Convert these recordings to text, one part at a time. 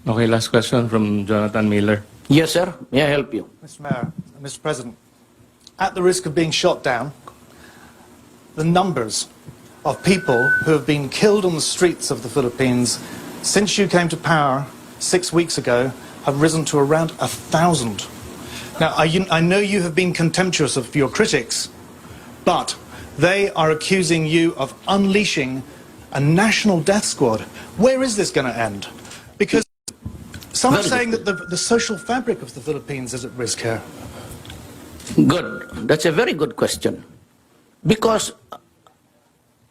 Okay, last question from Jonathan Miller. Yes, sir. May I help you? Mr. Mayor, Mr. President, at the risk of being shot down, the numbers of people who have been killed on the streets of the Philippines since you came to power 6 weeks ago have risen to around 1,000. Now, I know you have been contemptuous of your critics, but they are accusing you of unleashing a national death squad. Where is this going to end? Because some are saying that the social fabric of the Philippines is at risk here. Good. That's a very good question. Because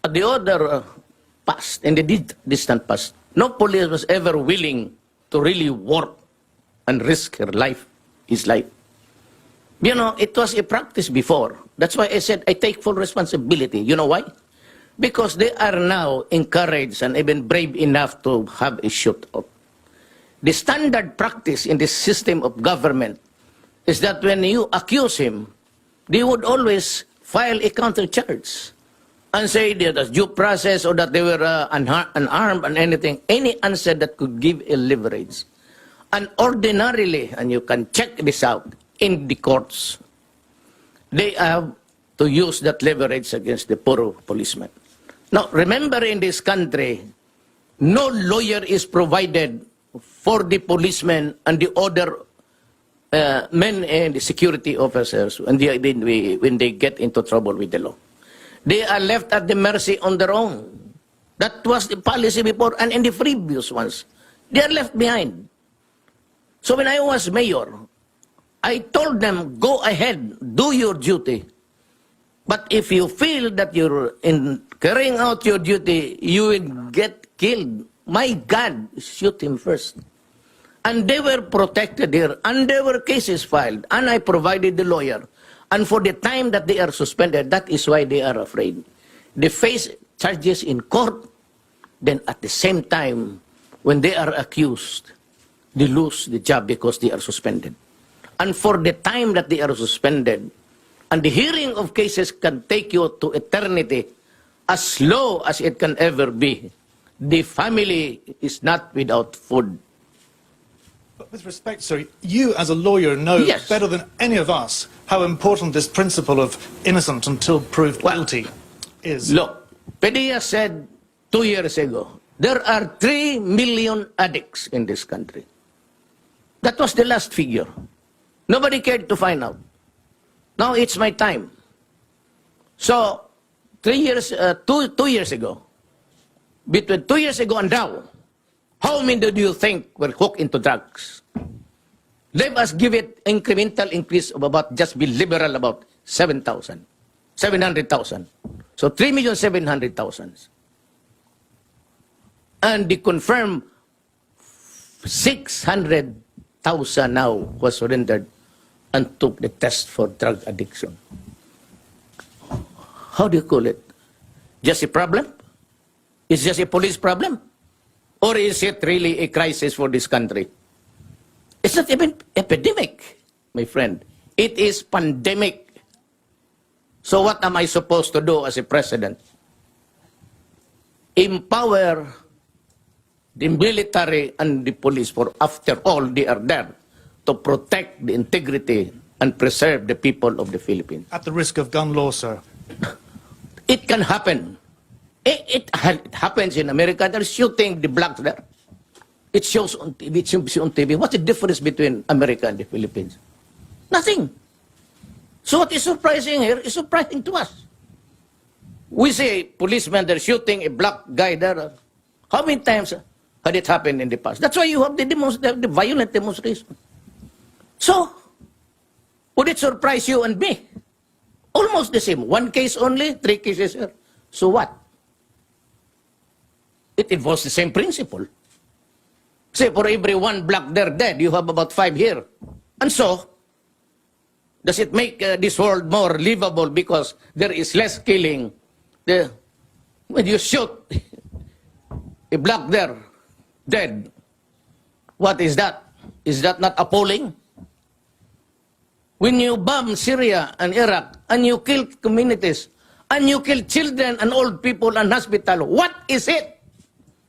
at the other past, in the distant past, no police was ever willing to really work and risk his life. You know, it was a practice before. That's why I said I take full responsibility. You know why? Because they are now encouraged and even brave enough to have a shootout. The standard practice in this system of government is that when you accuse him, they would always file a counter-charge and say that due process or that they were unarmed and anything, any answer that could give a leverage. And ordinarily, and you can check this out, in the courts, they have to use that leverage against the poor policeman. Now, remember in this country, no lawyer is provided for the policemen and the other men and the security officers when they get into trouble with the law. They are left at the mercy on their own. That was the policy before, and in the previous ones, they are left behind. So when I was mayor, I told them, go ahead, do your duty. But if you feel that you're in carrying out your duty, you will get killed. My God, shoot him first. And they were protected here, and there were cases filed, and I provided the lawyer. And for the time that they are suspended, that is why they are afraid. They face charges in court, then at the same time, when they are accused, they lose the job because they are suspended. And for the time that they are suspended, and the hearing of cases can take you to eternity, as low as it can ever be, the family is not without food. But with respect, sir, you as a lawyer know better than any of us how important this principle of innocent until proved guilty is. Look, Padilla said 2 years ago, there are 3 million addicts in this country. That was the last figure. Nobody cared to find out. Now it's my time. So, 2 years ago, between 2 years ago and now, how many do you think were hooked into drugs? Let us give it incremental increase of about, just be liberal about 700,000. So 3,700,000. And the confirmed 600,000 now was surrendered and took the test for drug addiction. How do you call it? Just a problem? Is just a police problem? Or is it really a crisis for this country? It's not even epidemic, my friend. It is pandemic. So what am I supposed to do as a president? Empower the military and the police, for after all, they are there to protect the integrity and preserve the people of the Philippines. At the risk of gun law, sir. It can happen. It happens in America. They're shooting the blacks there. It shows on TV. It shows on TV. What's the difference between America and the Philippines? Nothing. So what is surprising here is surprising to us. We say policemen, they're shooting a black guy there. How many times had it happened in the past? That's why you have the violent demonstration. So, would it surprise you and me? Almost the same. 1 case only, 3 cases here. So what? It involves the same principle. Say, for every 1 black there dead, you have about 5 here. And so, does it make this world more livable because there is less killing? When you shoot a black there dead, what is that? Is that not appalling? When you bomb Syria and Iraq, and you kill communities, and you kill children and old people and hospital, what is it?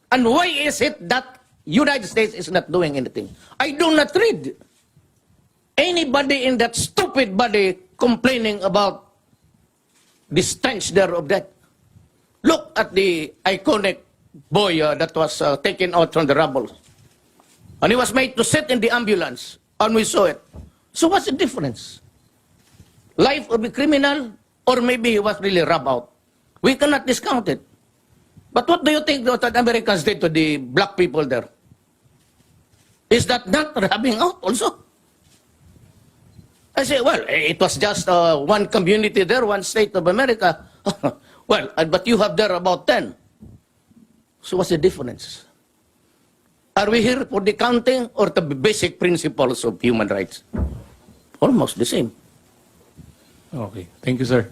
And why is it that United States is not doing anything. I do not read anybody in that stupid body complaining about the stench there of that. Look at the iconic boy that was taken out from the rubble. And he was made to sit in the ambulance, and we saw it. So what's the difference? Life of a criminal, or maybe he was really rubbed out. We cannot discount it. But what do you think that Americans did to the black people there? Is that not rubbing out also? I say, well, it was just one community there, one state of America. Well, but you have there about 10. So what's the difference? Are we here for the counting or the basic principles of human rights? Almost the same. Okay. Thank you, sir.